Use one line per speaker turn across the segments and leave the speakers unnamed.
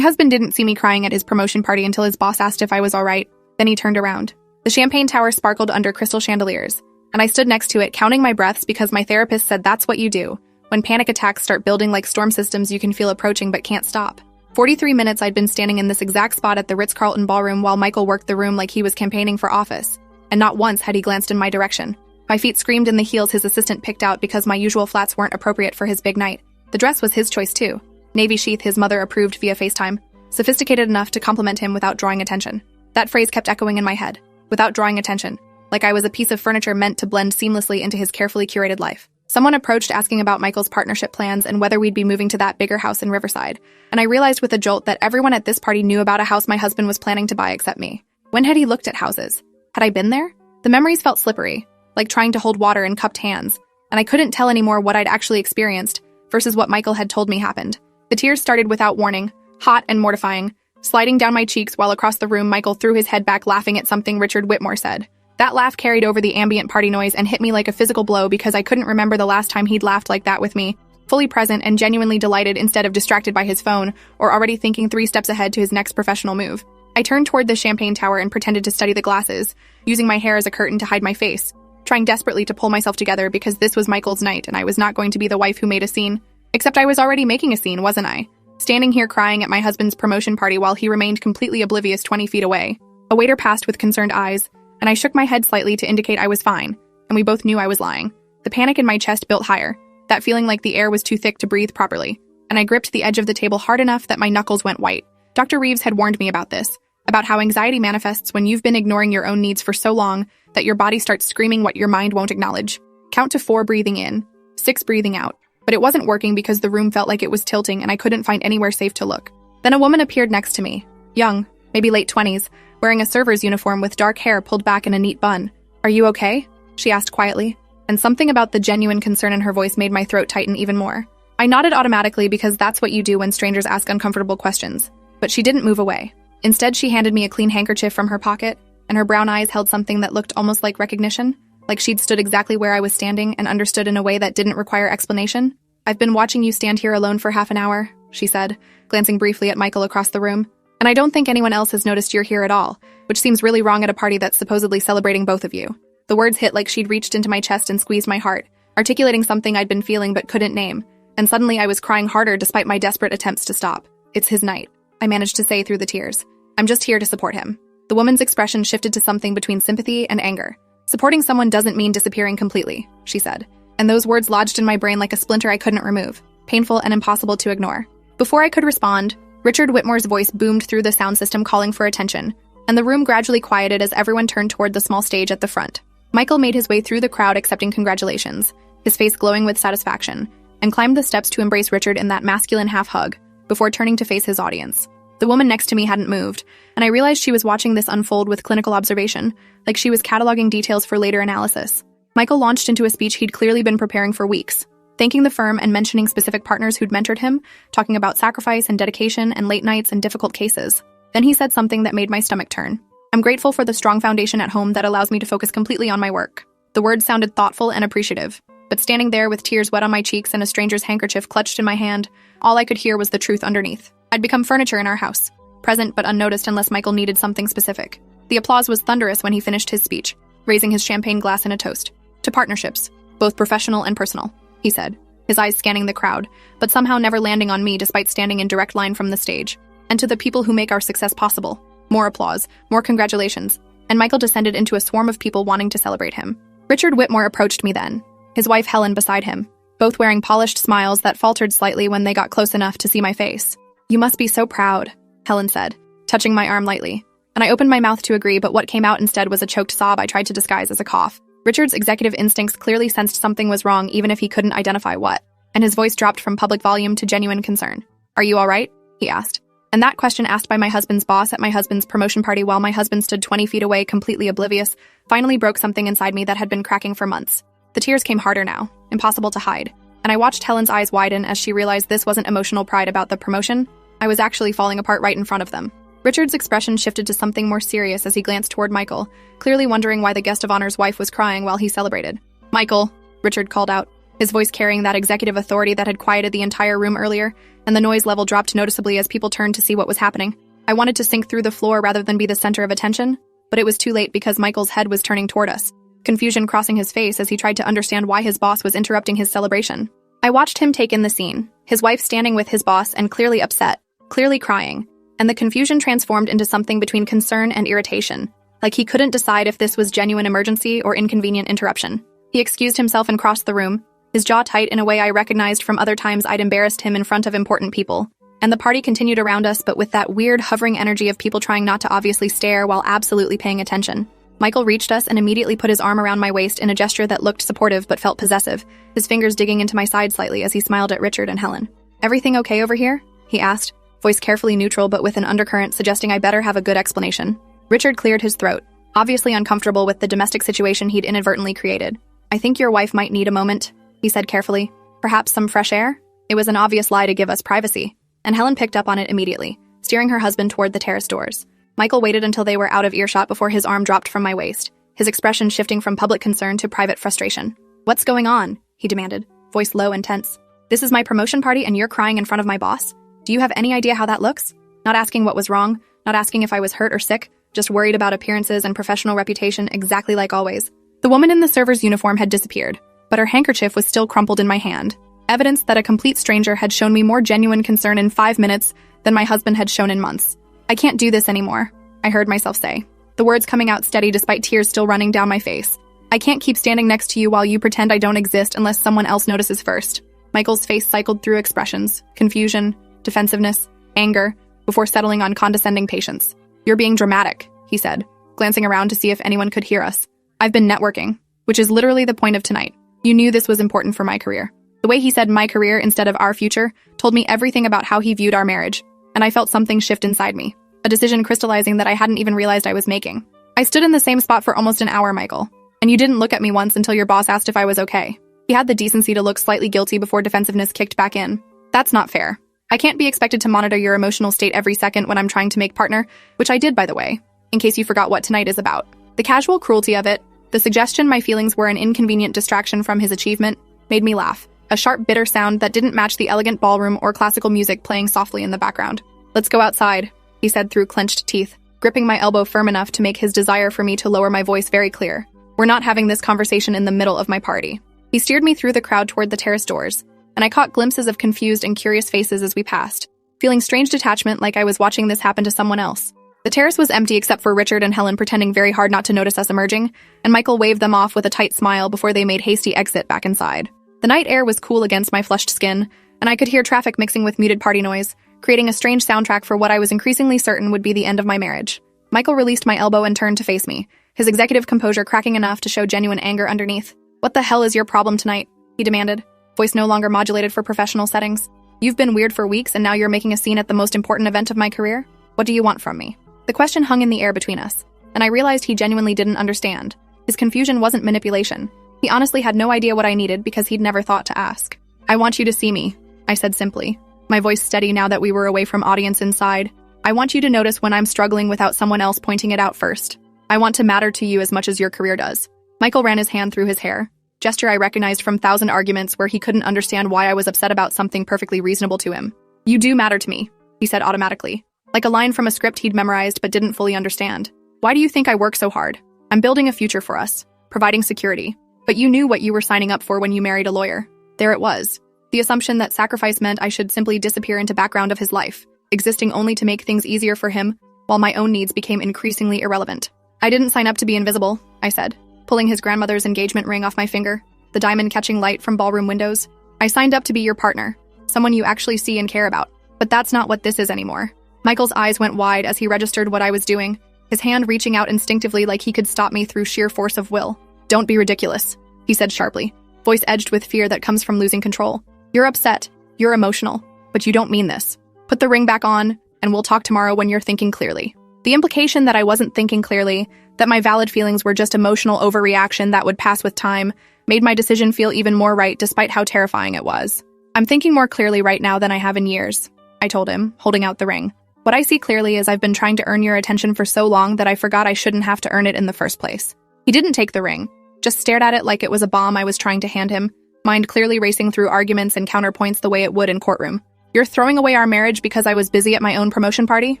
My husband didn't see me crying at his promotion party until his boss asked if I was all right. Then he turned around. The champagne tower sparkled under crystal chandeliers, and I stood next to it, counting my breaths because my therapist said that's what you do. When panic attacks start building like storm systems you can feel approaching but can't stop. 43 minutes I'd been standing in this exact spot at the Ritz-Carlton ballroom while Michael worked the room like he was campaigning for office. And not once had he glanced in my direction. My feet screamed in the heels his assistant picked out because my usual flats weren't appropriate for his big night. The dress was his choice too. Navy sheath his mother approved via FaceTime. Sophisticated enough to compliment him without drawing attention. That phrase kept echoing in my head. Without drawing attention. Like I was a piece of furniture meant to blend seamlessly into his carefully curated life. Someone approached asking about Michael's partnership plans and whether we'd be moving to that bigger house in Riverside. And I realized with a jolt that everyone at this party knew about a house my husband was planning to buy except me. When had he looked at houses? Had I been there? The memories felt slippery, like trying to hold water in cupped hands, and I couldn't tell anymore what I'd actually experienced versus what Michael had told me happened. The tears started without warning, hot and mortifying, sliding down my cheeks while across the room Michael threw his head back laughing at something Richard Whitmore said. That laugh carried over the ambient party noise and hit me like a physical blow because I couldn't remember the last time he'd laughed like that with me, fully present and genuinely delighted instead of distracted by his phone or already thinking 3 steps ahead to his next professional move. I turned toward the champagne tower and pretended to study the glasses, using my hair as a curtain to hide my face, trying desperately to pull myself together because this was Michael's night and I was not going to be the wife who made a scene. Except I was already making a scene, wasn't I? Standing here crying at my husband's promotion party while he remained completely oblivious 20 feet away. A waiter passed with concerned eyes, and I shook my head slightly to indicate I was fine, and we both knew I was lying. The panic in my chest built higher, that feeling like the air was too thick to breathe properly, and I gripped the edge of the table hard enough that my knuckles went white. Dr. Reeves had warned me about this, about how anxiety manifests when you've been ignoring your own needs for so long that your body starts screaming what your mind won't acknowledge. Count to 4 breathing in, 6 breathing out. But it wasn't working because the room felt like it was tilting and I couldn't find anywhere safe to look. Then a woman appeared next to me, young, maybe late 20s, wearing a server's uniform with dark hair pulled back in a neat bun. "Are you okay?" she asked quietly, and something about the genuine concern in her voice made my throat tighten even more. I nodded automatically because that's what you do when strangers ask uncomfortable questions, but she didn't move away. Instead, she handed me a clean handkerchief from her pocket, and her brown eyes held something that looked almost like recognition, like she'd stood exactly where I was standing and understood in a way that didn't require explanation. "I've been watching you stand here alone for half an hour," she said, glancing briefly at Michael across the room. "And I don't think anyone else has noticed you're here at all, which seems really wrong at a party that's supposedly celebrating both of you." The words hit like she'd reached into my chest and squeezed my heart, articulating something I'd been feeling but couldn't name. And suddenly I was crying harder despite my desperate attempts to stop. "It's his night," I managed to say through the tears. "I'm just here to support him." The woman's expression shifted to something between sympathy and anger. "Supporting someone doesn't mean disappearing completely," she said. And those words lodged in my brain like a splinter I couldn't remove, painful and impossible to ignore. Before I could respond, Richard Whitmore's voice boomed through the sound system calling for attention, and the room gradually quieted as everyone turned toward the small stage at the front. Michael made his way through the crowd accepting congratulations, his face glowing with satisfaction, and climbed the steps to embrace Richard in that masculine half-hug, before turning to face his audience. The woman next to me hadn't moved, and I realized she was watching this unfold with clinical observation, like she was cataloging details for later analysis. Michael launched into a speech he'd clearly been preparing for weeks, thanking the firm and mentioning specific partners who'd mentored him, talking about sacrifice and dedication and late nights and difficult cases. Then he said something that made my stomach turn. "I'm grateful for the strong foundation at home that allows me to focus completely on my work." The words sounded thoughtful and appreciative, but standing there with tears wet on my cheeks and a stranger's handkerchief clutched in my hand, all I could hear was the truth underneath. I'd become furniture in our house, present but unnoticed unless Michael needed something specific. The applause was thunderous when he finished his speech, raising his champagne glass in a toast. "To partnerships, both professional and personal," he said, his eyes scanning the crowd, but somehow never landing on me despite standing in direct line from the stage. "And to the people who make our success possible." More applause, more congratulations, and Michael descended into a swarm of people wanting to celebrate him. Richard Whitmore approached me then, his wife Helen beside him, both wearing polished smiles that faltered slightly when they got close enough to see my face. "You must be so proud," Helen said, touching my arm lightly, and I opened my mouth to agree, but what came out instead was a choked sob I tried to disguise as a cough. Richard's executive instincts clearly sensed something was wrong even if he couldn't identify what, and his voice dropped from public volume to genuine concern. "Are you all right?" he asked. And that question asked by my husband's boss at my husband's promotion party while my husband stood 20 feet away completely oblivious, finally broke something inside me that had been cracking for months. The tears came harder now, impossible to hide, and I watched Helen's eyes widen as she realized this wasn't emotional pride about the promotion. I was actually falling apart right in front of them. Richard's expression shifted to something more serious as he glanced toward Michael, clearly wondering why the guest of honor's wife was crying while he celebrated. "Michael," Richard called out, his voice carrying that executive authority that had quieted the entire room earlier, and the noise level dropped noticeably as people turned to see what was happening. I wanted to sink through the floor rather than be the center of attention, but it was too late because Michael's head was turning toward us, confusion crossing his face as he tried to understand why his boss was interrupting his celebration. I watched him take in the scene, his wife standing with his boss and clearly upset, clearly crying, and the confusion transformed into something between concern and irritation, like he couldn't decide if this was genuine emergency or inconvenient interruption. He excused himself and crossed the room, his jaw tight in a way I recognized from other times I'd embarrassed him in front of important people. And the party continued around us, but with that weird, hovering energy of people trying not to obviously stare while absolutely paying attention. Michael reached us and immediately put his arm around my waist in a gesture that looked supportive but felt possessive, his fingers digging into my side slightly as he smiled at Richard and Helen. "Everything okay over here?" he asked, voice carefully neutral but with an undercurrent suggesting I better have a good explanation. Richard cleared his throat, obviously uncomfortable with the domestic situation he'd inadvertently created. "I think your wife might need a moment," he said carefully. "Perhaps some fresh air?" It was an obvious lie to give us privacy, and Helen picked up on it immediately, steering her husband toward the terrace doors. Michael waited until they were out of earshot before his arm dropped from my waist, his expression shifting from public concern to private frustration. "What's going on?" he demanded, voice low and tense. "This is my promotion party and you're crying in front of my boss? Do you have any idea how that looks?" Not asking what was wrong, not asking if I was hurt or sick, just worried about appearances and professional reputation exactly like always. The woman in the server's uniform had disappeared, but her handkerchief was still crumpled in my hand, evidence that a complete stranger had shown me more genuine concern in 5 minutes than my husband had shown in months. "I can't do this anymore," I heard myself say, the words coming out steady despite tears still running down my face. "I can't keep standing next to you while you pretend I don't exist unless someone else notices first." Michael's face cycled through expressions, confusion, defensiveness, anger, before settling on condescending patience. "You're being dramatic," he said, glancing around to see if anyone could hear us. "I've been networking, which is literally the point of tonight. You knew this was important for my career." The way he said my career instead of our future told me everything about how he viewed our marriage, and I felt something shift inside me, a decision crystallizing that I hadn't even realized I was making. "I stood in the same spot for almost an hour, Michael, and you didn't look at me once until your boss asked if I was okay." He had the decency to look slightly guilty before defensiveness kicked back in. "That's not fair. I can't be expected to monitor your emotional state every second when I'm trying to make partner," which I did, by the way, in case you forgot what tonight is about. The casual cruelty of it, the suggestion my feelings were an inconvenient distraction from his achievement, made me laugh, a sharp, bitter sound that didn't match the elegant ballroom or classical music playing softly in the background. "Let's go outside," he said through clenched teeth, gripping my elbow firm enough to make his desire for me to lower my voice very clear. "We're not having this conversation in the middle of my party." He steered me through the crowd toward the terrace doors, and I caught glimpses of confused and curious faces as we passed, feeling strange detachment like I was watching this happen to someone else. The terrace was empty except for Richard and Helen pretending very hard not to notice us emerging, and Michael waved them off with a tight smile before they made hasty exit back inside. The night air was cool against my flushed skin, and I could hear traffic mixing with muted party noise, creating a strange soundtrack for what I was increasingly certain would be the end of my marriage. Michael released my elbow and turned to face me, his executive composure cracking enough to show genuine anger underneath. "What the hell is your problem tonight?" he demanded, voice no longer modulated for professional settings. "You've been weird for weeks and now you're making a scene at the most important event of my career? What do you want from me?" The question hung in the air between us, and I realized he genuinely didn't understand. His confusion wasn't manipulation. He honestly had no idea what I needed because he'd never thought to ask. "I want you to see me," I said simply, my voice steady now that we were away from audience inside. "I want you to notice when I'm struggling without someone else pointing it out first. I want to matter to you as much as your career does." Michael ran his hand through his hair, gesture I recognized from 1,000 arguments where he couldn't understand why I was upset about something perfectly reasonable to him. "You do matter to me," he said automatically, like a line from a script he'd memorized but didn't fully understand. "Why do you think I work so hard? I'm building a future for us, providing security. But you knew what you were signing up for when you married a lawyer. There it was. The assumption that sacrifice meant I should simply disappear into background of his life, existing only to make things easier for him, while my own needs became increasingly irrelevant. "I didn't sign up to be invisible," I said, pulling his grandmother's engagement ring off my finger, the diamond catching light from ballroom windows. "I signed up to be your partner, someone you actually see and care about. But that's not what this is anymore." Michael's eyes went wide as he registered what I was doing, his hand reaching out instinctively like he could stop me through sheer force of will. "Don't be ridiculous," he said sharply, voice edged with fear that comes from losing control. "You're upset, you're emotional, but you don't mean this. Put the ring back on, and we'll talk tomorrow when you're thinking clearly." The implication that I wasn't thinking clearly, that my valid feelings were just emotional overreaction that would pass with time, made my decision feel even more right despite how terrifying it was. "I'm thinking more clearly right now than I have in years," I told him, holding out the ring. "What I see clearly is I've been trying to earn your attention for so long that I forgot I shouldn't have to earn it in the first place." He didn't take the ring, just stared at it like it was a bomb I was trying to hand him, mind clearly racing through arguments and counterpoints the way it would in courtroom. "You're throwing away our marriage because I was busy at my own promotion party?"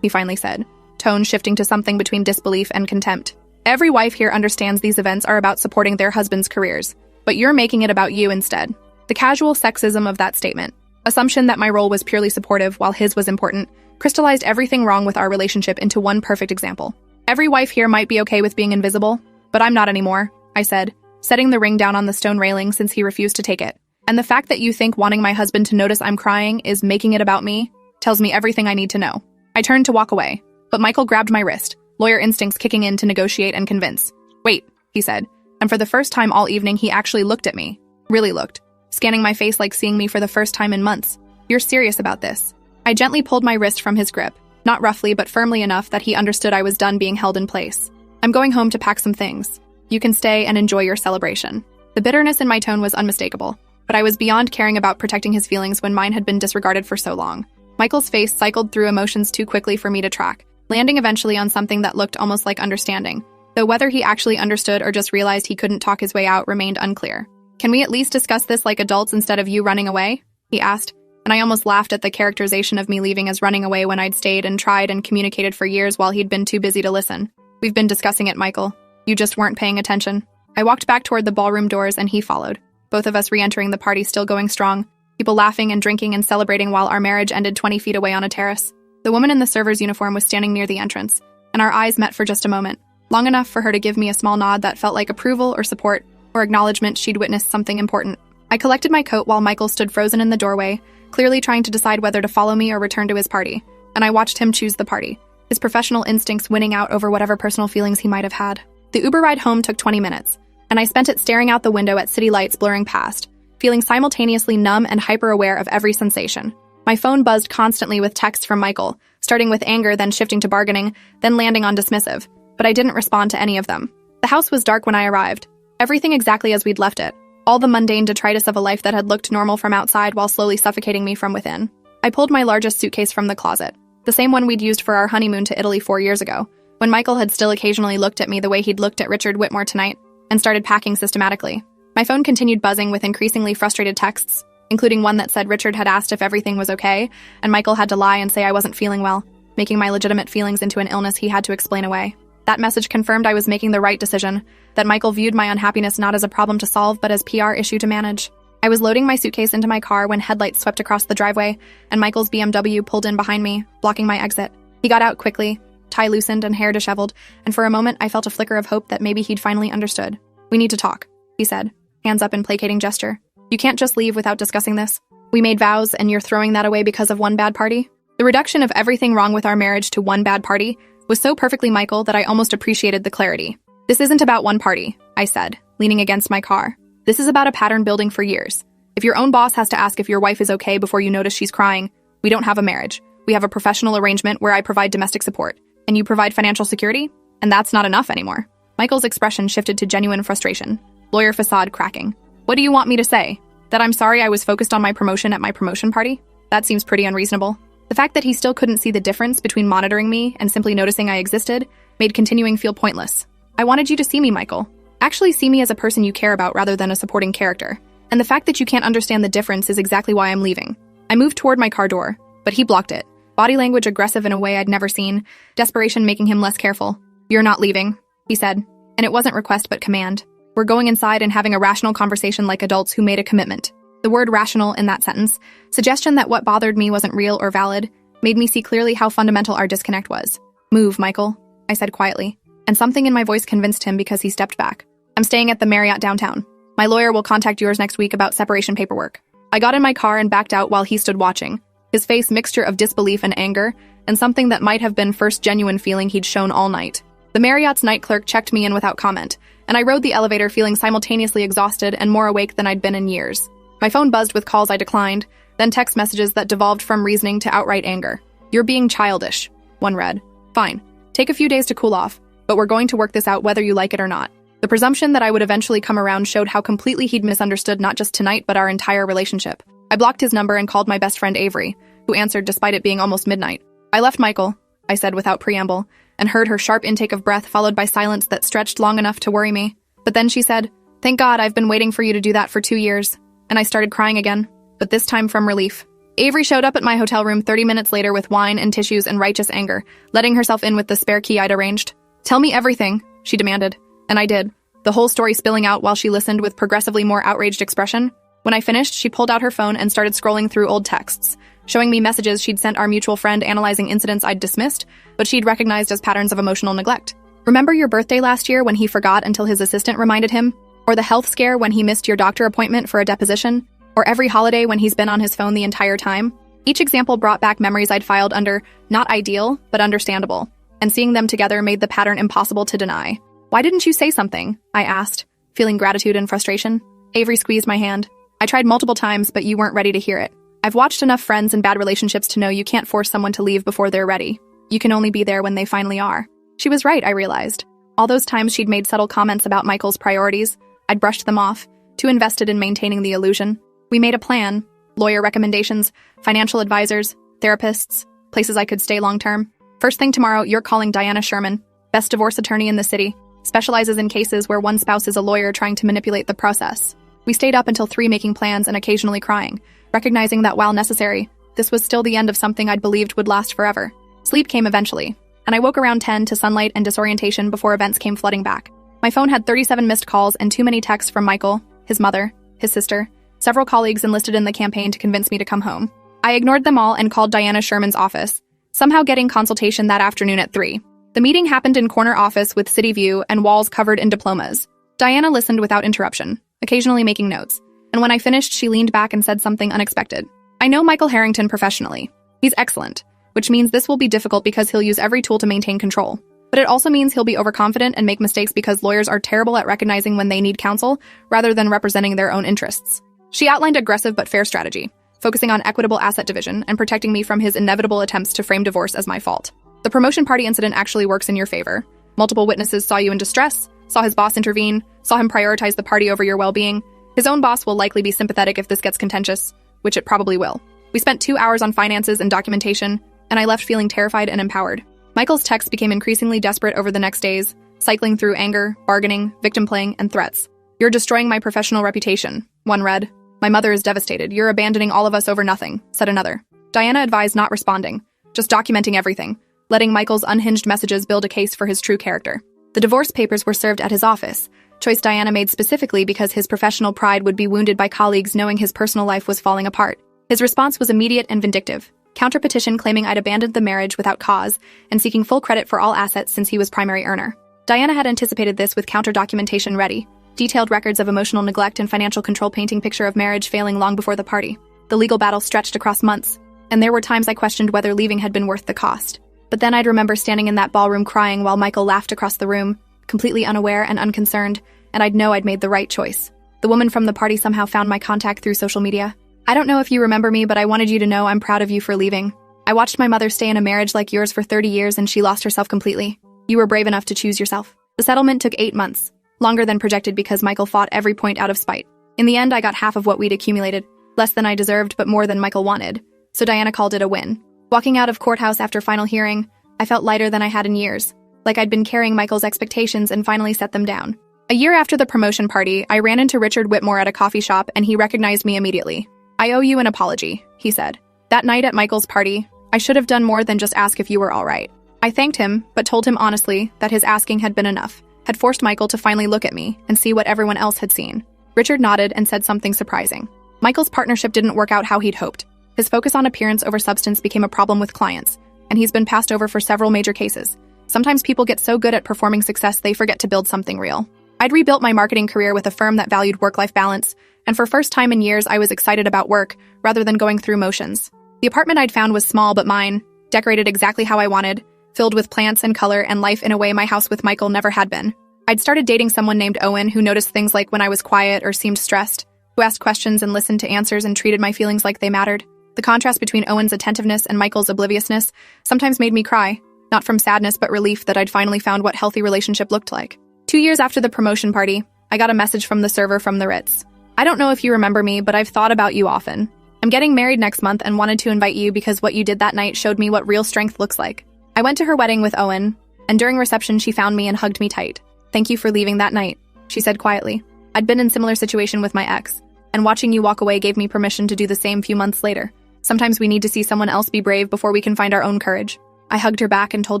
he finally said, tone shifting to something between disbelief and contempt. "Every wife here understands these events are about supporting their husbands' careers, but you're making it about you instead." The casual sexism of that statement, assumption that my role was purely supportive while his was important, crystallized everything wrong with our relationship into one perfect example. "Every wife here might be okay with being invisible, but I'm not anymore," I said, setting the ring down on the stone railing since he refused to take it. "And the fact that you think wanting my husband to notice I'm crying is making it about me tells me everything I need to know." I turned to walk away, but Michael grabbed my wrist, lawyer instincts kicking in to negotiate and convince. "Wait," he said, and for the first time all evening he actually looked at me. Really looked, scanning my face like seeing me for the first time in months. "You're serious about this?" I gently pulled my wrist from his grip, not roughly but firmly enough that he understood I was done being held in place. "I'm going home to pack some things. You can stay and enjoy your celebration." The bitterness in my tone was unmistakable, but I was beyond caring about protecting his feelings when mine had been disregarded for so long. Michael's face cycled through emotions too quickly for me to track, landing eventually on something that looked almost like understanding, though whether he actually understood or just realized he couldn't talk his way out remained unclear. "Can we at least discuss this like adults instead of you running away?" he asked, and I almost laughed at the characterization of me leaving as running away when I'd stayed and tried and communicated for years while he'd been too busy to listen. "We've been discussing it, Michael. You just weren't paying attention." I walked back toward the ballroom doors and he followed, both of us re-entering the party still going strong, people laughing and drinking and celebrating while our marriage ended 20 feet away on a terrace. The woman in the server's uniform was standing near the entrance, and our eyes met for just a moment, long enough for her to give me a small nod that felt like approval or support, or acknowledgement she'd witnessed something important. I collected my coat while Michael stood frozen in the doorway, clearly trying to decide whether to follow me or return to his party, and I watched him choose the party, his professional instincts winning out over whatever personal feelings he might have had. The Uber ride home took 20 minutes, and I spent it staring out the window at city lights blurring past, feeling simultaneously numb and hyper-aware of every sensation. My phone buzzed constantly with texts from Michael, starting with anger, then shifting to bargaining, then landing on dismissive, but I didn't respond to any of them. The house was dark when I arrived, everything exactly as we'd left it, all the mundane detritus of a life that had looked normal from outside while slowly suffocating me from within. I pulled my largest suitcase from the closet, the same one we'd used for our honeymoon to Italy 4 years ago, when Michael had still occasionally looked at me the way he'd looked at Richard Whitmore tonight, and started packing systematically. My phone continued buzzing with increasingly frustrated texts, including one that said Richard had asked if everything was okay, and Michael had to lie and say I wasn't feeling well, making my legitimate feelings into an illness he had to explain away. That message confirmed I was making the right decision, that Michael viewed my unhappiness not as a problem to solve but as PR issue to manage. I was loading my suitcase into my car when headlights swept across the driveway, and Michael's BMW pulled in behind me, blocking my exit. He got out quickly, tie loosened and hair disheveled, and for a moment I felt a flicker of hope that maybe he'd finally understood. "We need to talk," he said, hands up in placating gesture. "You can't just leave without discussing this. We made vows, and you're throwing that away because of one bad party?" The reduction of everything wrong with our marriage to one bad party was so perfectly Michael that I almost appreciated the clarity. "This isn't about one party," I said, leaning against my car. "This is about a pattern building for years. If your own boss has to ask if your wife is okay before you notice she's crying, we don't have a marriage. We have a professional arrangement where I provide domestic support, and you provide financial security, and that's not enough anymore." Michael's expression shifted to genuine frustration, lawyer facade cracking. "What do you want me to say? That I'm sorry I was focused on my promotion at my promotion party? That seems pretty unreasonable." The fact that he still couldn't see the difference between monitoring me and simply noticing I existed made continuing feel pointless. "I wanted you to see me, Michael. Actually see me as a person you care about rather than a supporting character. And the fact that you can't understand the difference is exactly why I'm leaving." I moved toward my car door, but he blocked it, body language aggressive in a way I'd never seen, desperation making him less careful. "You're not leaving," he said, and it wasn't request but command. "We're going inside and having a rational conversation like adults who made a commitment." The word rational in that sentence, suggestion that what bothered me wasn't real or valid, made me see clearly how fundamental our disconnect was. "Move, Michael," I said quietly, and something in my voice convinced him because he stepped back. "I'm staying at the Marriott downtown. My lawyer will contact yours next week about separation paperwork." I got in my car and backed out while he stood watching, his face mixture of disbelief and anger, and something that might have been first genuine feeling he'd shown all night. The Marriott's night clerk checked me in without comment, and I rode the elevator feeling simultaneously exhausted and more awake than I'd been in years. My phone buzzed with calls I declined, then text messages that devolved from reasoning to outright anger. "You're being childish," one read. "Fine. Take a few days to cool off, but we're going to work this out whether you like it or not." The presumption that I would eventually come around showed how completely he'd misunderstood not just tonight but our entire relationship. I blocked his number and called my best friend Avery, who answered despite it being almost midnight. "I left Michael," I said without preamble, and heard her sharp intake of breath followed by silence that stretched long enough to worry me. But then she said, "Thank God, I've been waiting for you to do that for 2 years." and I started crying again, but this time from relief. Avery showed up at my hotel room 30 minutes later with wine and tissues and righteous anger, letting herself in with the spare key I'd arranged. "Tell me everything," she demanded, and I did, the whole story spilling out while she listened with progressively more outraged expression. When I finished, she pulled out her phone and started scrolling through old texts, showing me messages she'd sent our mutual friend analyzing incidents I'd dismissed, but she'd recognized as patterns of emotional neglect. "Remember your birthday last year when he forgot until his assistant reminded him? Or the health scare when he missed your doctor appointment for a deposition? Or every holiday when he's been on his phone the entire time?" Each example brought back memories I'd filed under not ideal, but understandable, and seeing them together made the pattern impossible to deny. "Why didn't you say something?" I asked, feeling gratitude and frustration. Avery squeezed my hand. "I tried multiple times, but you weren't ready to hear it. I've watched enough friends and bad relationships to know you can't force someone to leave before they're ready. You can only be there when they finally are." She was right, I realized. All those times she'd made subtle comments about Michael's priorities, I'd brushed them off, too invested in maintaining the illusion. We made a plan: lawyer recommendations, financial advisors, therapists, places I could stay long-term. "First thing tomorrow, you're calling Diana Sherman, best divorce attorney in the city, specializes in cases where one spouse is a lawyer trying to manipulate the process." We stayed up until 3 making plans and occasionally crying, recognizing that while necessary, this was still the end of something I'd believed would last forever. Sleep came eventually, and I woke around 10 to sunlight and disorientation before events came flooding back. My phone had 37 missed calls and too many texts from Michael, his mother, his sister, several colleagues enlisted in the campaign to convince me to come home. I ignored them all and called Diana Sherman's office, somehow getting consultation that afternoon at 3. The meeting happened in corner office with city view and walls covered in diplomas. Diana listened without interruption, occasionally making notes, and when I finished, she leaned back and said something unexpected. "I know Michael Harrington professionally. He's excellent, which means this will be difficult because he'll use every tool to maintain control. But it also means he'll be overconfident and make mistakes because lawyers are terrible at recognizing when they need counsel rather than representing their own interests." She outlined aggressive but fair strategy, focusing on equitable asset division and protecting me from his inevitable attempts to frame divorce as my fault. "The promotion party incident actually works in your favor. Multiple witnesses saw you in distress, saw his boss intervene, saw him prioritize the party over your well-being. His own boss will likely be sympathetic if this gets contentious, which it probably will." We spent 2 hours on finances and documentation, and I left feeling terrified and empowered. Michael's texts became increasingly desperate over the next days, cycling through anger, bargaining, victim playing, and threats. "You're destroying my professional reputation," one read. "My mother is devastated. You're abandoning all of us over nothing," said another. Diana advised not responding, just documenting everything, letting Michael's unhinged messages build a case for his true character. The divorce papers were served at his office, choice Diana made specifically because his professional pride would be wounded by colleagues knowing his personal life was falling apart. His response was immediate and vindictive. Counterpetition claiming I'd abandoned the marriage without cause and seeking full credit for all assets since he was primary earner. Diana had anticipated this with counter-documentation ready, detailed records of emotional neglect and financial control painting picture of marriage failing long before the party. The legal battle stretched across months, and there were times I questioned whether leaving had been worth the cost. But then I'd remember standing in that ballroom crying while Michael laughed across the room, completely unaware and unconcerned, and I'd know I'd made the right choice. The woman from the party somehow found my contact through social media. "I don't know if you remember me, but I wanted you to know I'm proud of you for leaving. I watched my mother stay in a marriage like yours for 30 years and she lost herself completely. You were brave enough to choose yourself." The settlement took 8 months, longer than projected because Michael fought every point out of spite. In the end, I got half of what we'd accumulated, less than I deserved but more than Michael wanted, so Diana called it a win. Walking out of courthouse after final hearing, I felt lighter than I had in years, like I'd been carrying Michael's expectations and finally set them down. A year after the promotion party, I ran into Richard Whitmore at a coffee shop and he recognized me immediately. "I owe you an apology," he said. "That night at Michael's party, I should have done more than just ask if you were all right." I thanked him, but told him honestly that his asking had been enough, had forced Michael to finally look at me and see what everyone else had seen. Richard nodded and said something surprising. Michael's partnership didn't work out how he'd hoped. His focus on appearance over substance became a problem with clients, and he's been passed over for several major cases. Sometimes people get so good at performing success they forget to build something real. I'd rebuilt my marketing career with a firm that valued work-life balance, and for first time in years I was excited about work rather than going through motions. The apartment I'd found was small but mine, decorated exactly how I wanted, filled with plants and color and life in a way my house with Michael never had been. I'd started dating someone named Owen who noticed things like when I was quiet or seemed stressed, who asked questions and listened to answers and treated my feelings like they mattered. The contrast between Owen's attentiveness and Michael's obliviousness sometimes made me cry, not from sadness but relief that I'd finally found what healthy relationship looked like. 2 years after the promotion party, I got a message from the server from the Ritz. "I don't know if you remember me, but I've thought about you often. I'm getting married next month and wanted to invite you because what you did that night showed me what real strength looks like." I went to her wedding with Owen, and during reception she found me and hugged me tight. "Thank you for leaving that night," she said quietly. I'd been in a similar situation with my ex. And watching you walk away gave me permission to do the same few months later. Sometimes we need to see someone else be brave before we can find our own courage. I hugged her back and told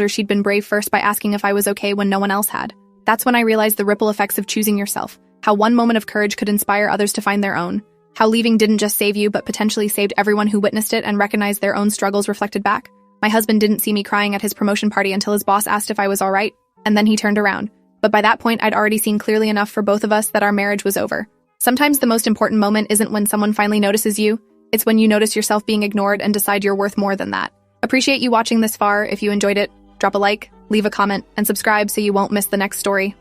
her she'd been brave first by asking if I was okay when no one else had. That's when I realized the ripple effects of choosing yourself, how one moment of courage could inspire others to find their own, how leaving didn't just save you but potentially saved everyone who witnessed it and recognized their own struggles reflected back. My husband didn't see me crying at his promotion party until his boss asked if I was all right, and then he turned around. But by that point, I'd already seen clearly enough for both of us that our marriage was over. Sometimes the most important moment isn't when someone finally notices you, it's when you notice yourself being ignored and decide you're worth more than that. Appreciate you watching this far. If you enjoyed it, drop a like, leave a comment, and subscribe so you won't miss the next story.